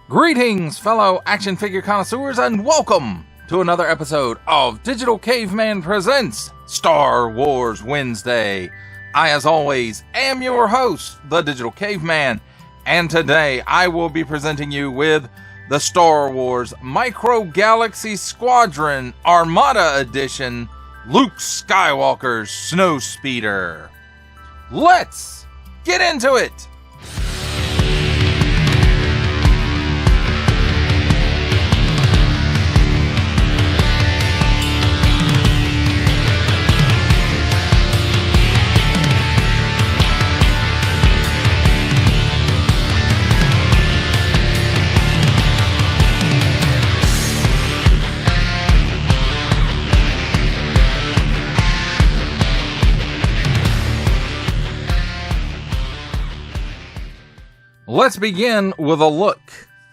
Greetings, fellow action figure connoisseurs, and welcome to another episode of Digital Caveman Presents Star Wars Wednesday. I, as always, am your host, the Digital Caveman, and today I will be presenting you with the Star Wars Micro Galaxy Squadron Armada Edition Luke Skywalker's Snowspeeder. Let's get into it! Let's begin with a look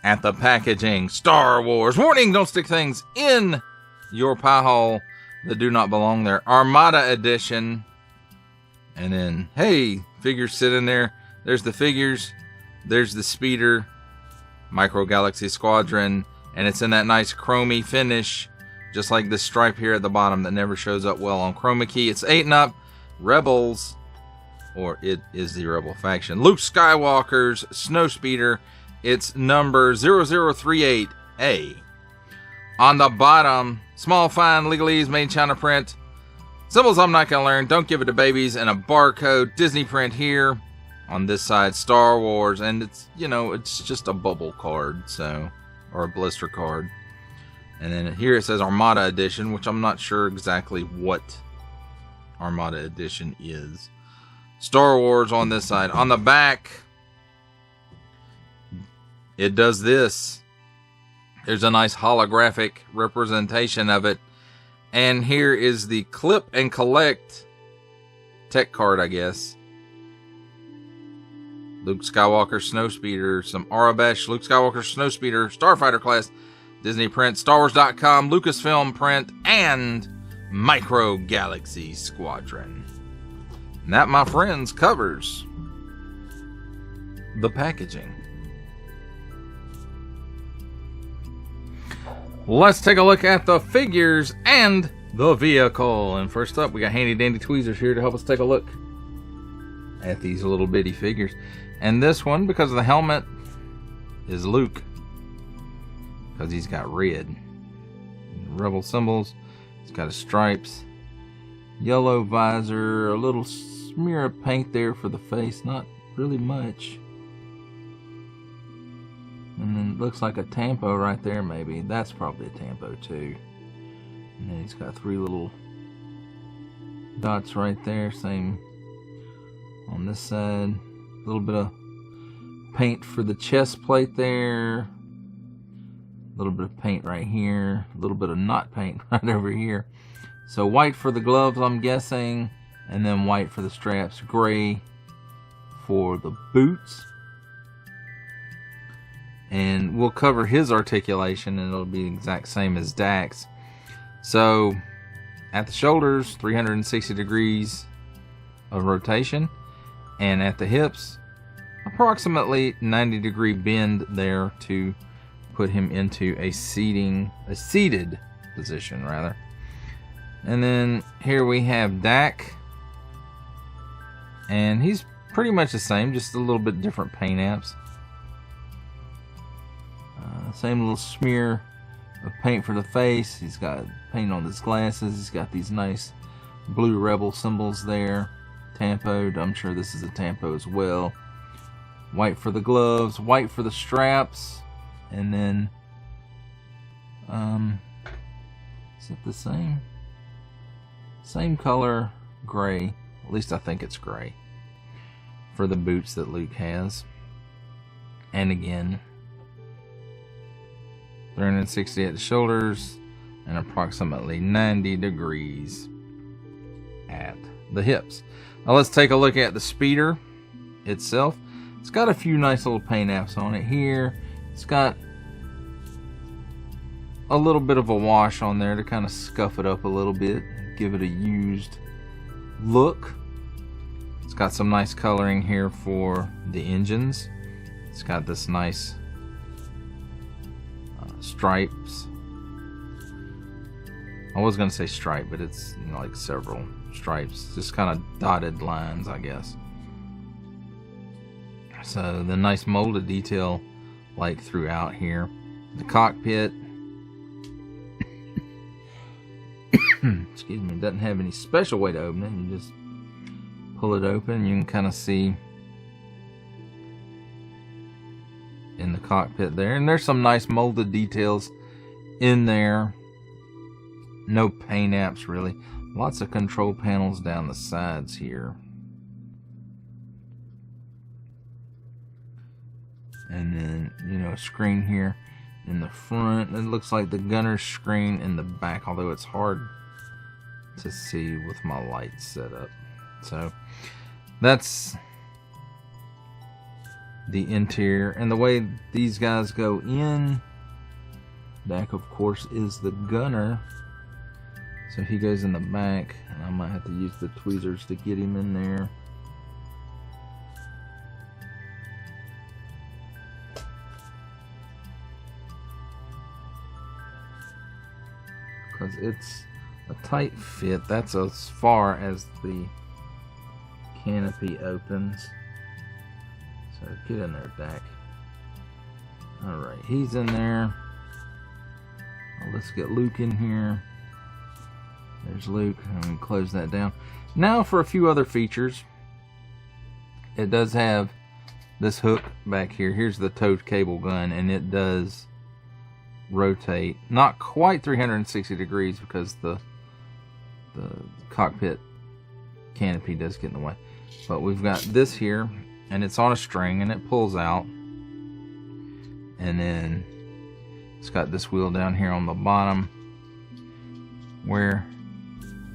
at the packaging. Star Wars. Warning, don't stick things in your pie hole that do not belong there. Armada Edition. And then, hey, figures sit in there. There's the figures. There's the speeder. Micro Galaxy Squadron. And it's in that nice chromey finish. Just like this stripe here at the bottom that never shows up well on chroma key. It's 8 and up. Rebels. Or it is the Rebel faction. Luke Skywalker's Snowspeeder. It's number 0038A. On the bottom, small fine legalese made China print. Symbols I'm not going to learn. Don't give it to babies. And a barcode. Disney print here. On this side, Star Wars. And it's, you know, it's just a bubble card. So, or a blister card. And then here it says Armada Edition, which I'm not sure exactly what Armada Edition is. Star Wars on this side. On the back, it does this. There's a nice holographic representation of it. And here is the clip and collect tech card, I guess. Luke Skywalker Snowspeeder. Some Arabesh. Luke Skywalker Snowspeeder. Starfighter class. Disney print. StarWars.com. Lucasfilm print. And Micro Galaxy Squadron. And that, my friends, covers the packaging. Let's take a look at the figures and the vehicle. And first up, we got handy dandy tweezers here to help us take a look at these little bitty figures. And this one, because of the helmet, is Luke. Because he's got red. Rebel symbols. He's got his stripes. Yellow visor. A little smear of paint there for the face. Not really much. And then it looks like a tampo right there, maybe. That's probably a tampo too. And then he's got 3 little dots right there. Same on this side. A little bit of paint for the chest plate there. A little bit of paint right here. A little bit of not paint right over here. So white for the gloves, I'm guessing. And then white for the straps. Gray for the boots. And we'll cover his articulation, and it'll be the exact same as Dax. So, at the shoulders, 360 degrees of rotation. And at the hips, approximately 90 degree bend there to put him into a seated position, rather. And then here we have Dak. And he's pretty much the same, just a little bit different paint apps. Same little smear of paint for the face. He's got paint on his glasses. He's got these nice blue Rebel symbols there. Tampoed. I'm sure this is a tampo as well. White for the gloves. White for the straps. And then, is it the same? Same color, gray. At least I think it's gray. For the boots that Luke has. And again, 360 at the shoulders and approximately 90 degrees at the hips. Now let's take a look at the speeder itself. It's got a few nice little paint apps on it here. It's got a little bit of a wash on there to kind of scuff it up a little bit, give it a used look. It's got some nice coloring here for the engines. It's got this nice stripes. I was gonna say stripe, but it's, you know, like several stripes, just kind of dotted lines, I guess. So the nice molded detail like throughout here. The cockpit, excuse me, doesn't have any special way to open it. You just pull it open. You can kind of see in the cockpit there, and there's some nice molded details in there. No paint apps really. Lots of control panels down the sides here. And then, you know, a screen here in the front. It looks like the gunner's screen in the back, although it's hard to see with my lights set up. So that's the interior. And the way these guys go in, back of course is the gunner. So he goes in the back, and I might have to use the tweezers to get him in there. Because it's a tight fit. That's as far as the canopy opens. So get in there, Dak. Alright, he's in there. Well, let's get Luke in here. There's Luke. I'm going to close that down. Now for a few other features. It does have this hook back here. Here's the towed cable gun, and it does rotate. Not quite 360 degrees because the cockpit canopy does get in the way. But we've got this here, and it's on a string, and it pulls out. And then it's got this wheel down here on the bottom where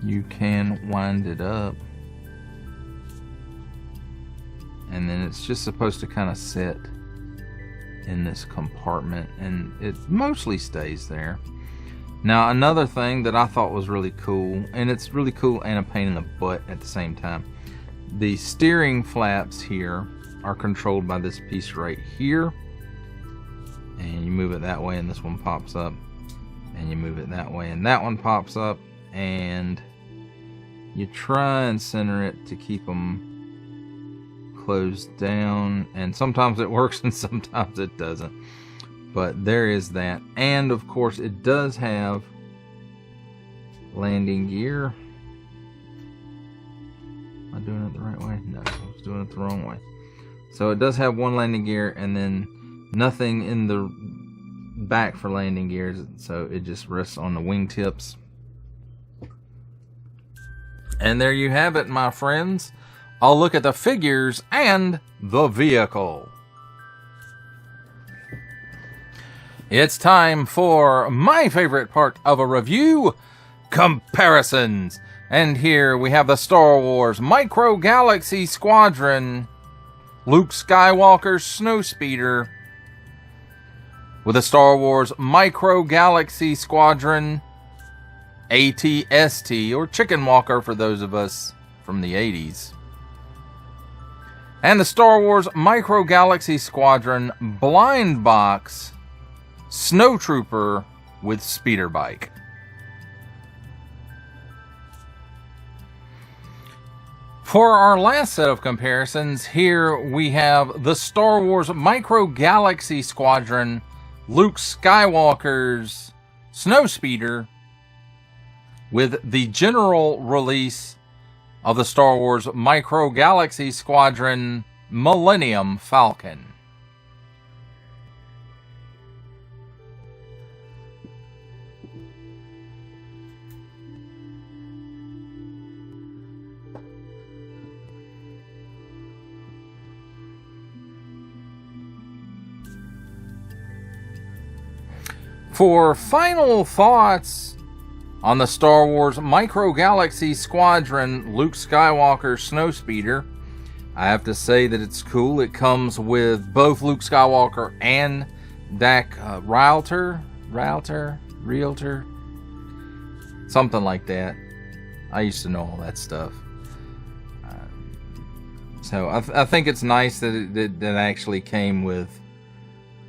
you can wind it up, and then it's just supposed to kind of sit in this compartment, and it mostly stays there. Now another thing that I thought was really cool, and it's really cool and a pain in the butt at the same time, the steering flaps here are controlled by this piece right here, and you move it that way and this one pops up, and you move it that way and that one pops up, and you try and center it to keep them closed down, and sometimes it works and sometimes it doesn't. But there is that. And of course it does have landing gear. Am I doing it the right way? No, I was doing it the wrong way. So it does have one landing gear and then nothing in the back for landing gears, so it just rests on the wingtips. And there you have it, my friends. I'll look at the figures and the vehicle. It's time for my favorite part of a review, comparisons. And here we have the Star Wars Micro Galaxy Squadron, Luke Skywalker's Snowspeeder, with the Star Wars Micro Galaxy Squadron AT-ST, or Chicken Walker for those of us from the 80s. And the Star Wars Micro Galaxy Squadron Blind Box Snowtrooper with speeder bike. For our last set of comparisons, here we have the Star Wars Micro Galaxy Squadron Luke Skywalker's Snowspeeder with the general release of the Star Wars Micro Galaxy Squadron Millennium Falcon. For final thoughts on the Star Wars Micro Galaxy Squadron Luke Skywalker Snowspeeder, I have to say that it's cool. It comes with both Luke Skywalker and Dak Realtor, something like that. I used to know all that stuff. So I think it's nice that it actually came with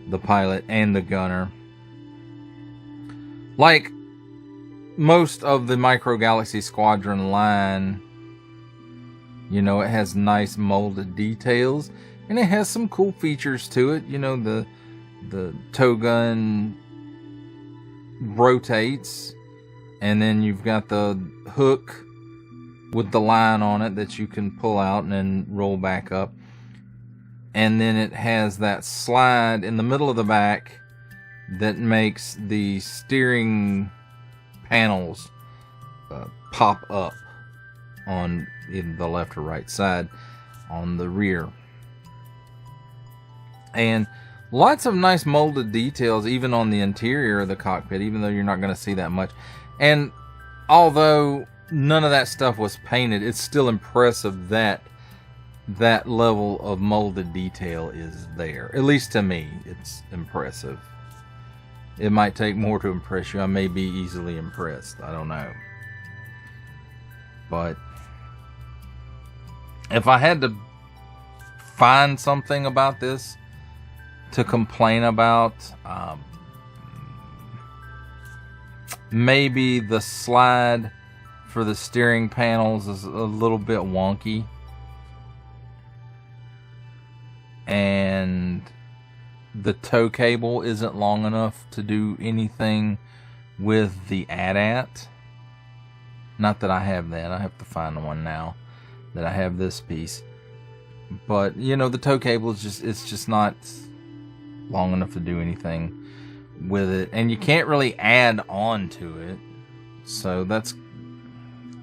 the pilot and the gunner. Like most of the Micro Galaxy Squadron line, you know, it has nice molded details, and it has some cool features to it. You know, the tow gun rotates, and then you've got the hook with the line on it that you can pull out and then roll back up. And then it has that slide in the middle of the back that makes the steering panels pop up on either the left or right side on the rear. And lots of nice molded details even on the interior of the cockpit, even though you're not going to see that much. And although none of that stuff was painted, it's still impressive that that level of molded detail is there. At least to me, it's impressive. It might take more to impress you. I may be easily impressed. I don't know. But if I had to find something about this to complain about, maybe the slide for the steering panels is a little bit wonky, and the tow cable isn't long enough to do anything with the AT-AT. Not that I have that. I have to find one now that I have this piece. But, you know, the tow cable is just not long enough to do anything with it. And you can't really add on to it. So that's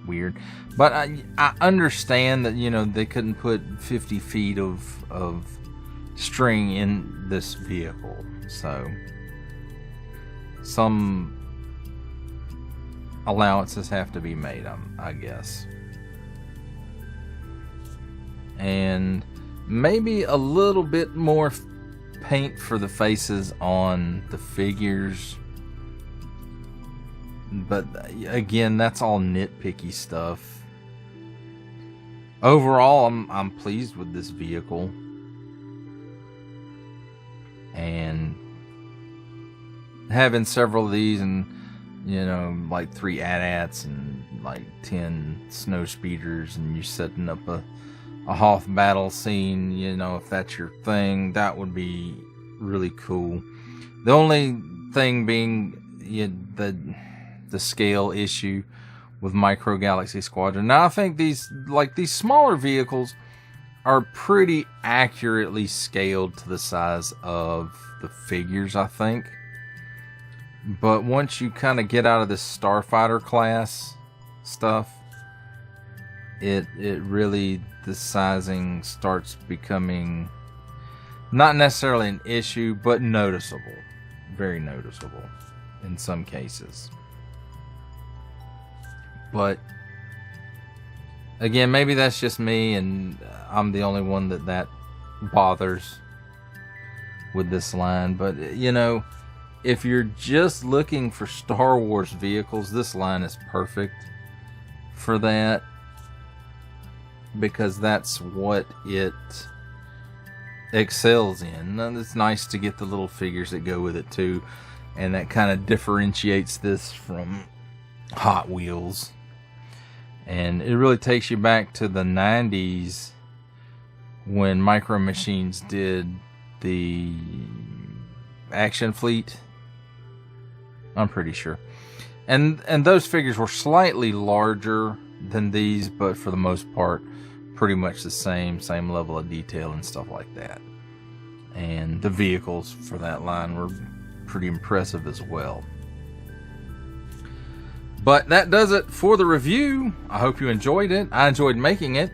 weird. But I understand that, you know, they couldn't put 50 feet of string in this vehicle. So some allowances have to be made, I guess. And maybe a little bit more paint for the faces on the figures. But again, that's all nitpicky stuff. Overall, I'm pleased with this vehicle. And having several of these, and you know, like 3 AT-ATs and like 10 Snowspeeders, and you're setting up a Hoth battle scene, you know, if that's your thing, that would be really cool. The only thing being the scale issue with Micro Galaxy Squadron. Now I think these smaller vehicles are pretty accurately scaled to the size of the figures, I think. But once you kind of get out of this Starfighter class stuff, it really, the sizing starts becoming not necessarily an issue, but noticeable. Very noticeable in some cases. But again, maybe that's just me, and I'm the only one that bothers with this line. But, you know, if you're just looking for Star Wars vehicles, this line is perfect for that, because that's what it excels in. And it's nice to get the little figures that go with it too, and that kind of differentiates this from Hot Wheels. And it really takes you back to the 90s when Micro Machines did the Action Fleet, I'm pretty sure. And those figures were slightly larger than these, but for the most part, pretty much the same level of detail and stuff like that. And the vehicles for that line were pretty impressive as well. But that does it for the review. I hope you enjoyed it. I enjoyed making it.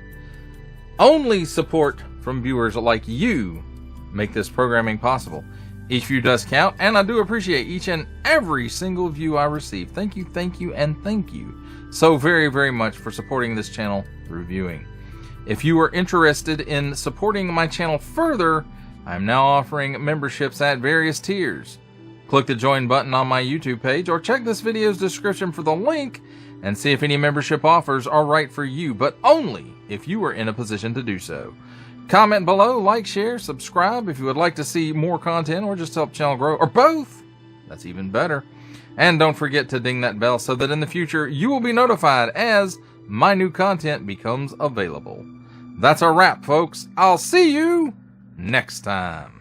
Only support from viewers like you make this programming possible. Each view does count, and I do appreciate each and every single view I receive. Thank you, and thank you so very, very much for supporting this channel through viewing. If you are interested in supporting my channel further, I am now offering memberships at various tiers. Click the join button on my YouTube page or check this video's description for the link and see if any membership offers are right for you, but only if you are in a position to do so. Comment below, like, share, subscribe if you would like to see more content or just help channel grow, or both. That's even better. And don't forget to ding that bell so that in the future you will be notified as my new content becomes available. That's a wrap, folks. I'll see you next time.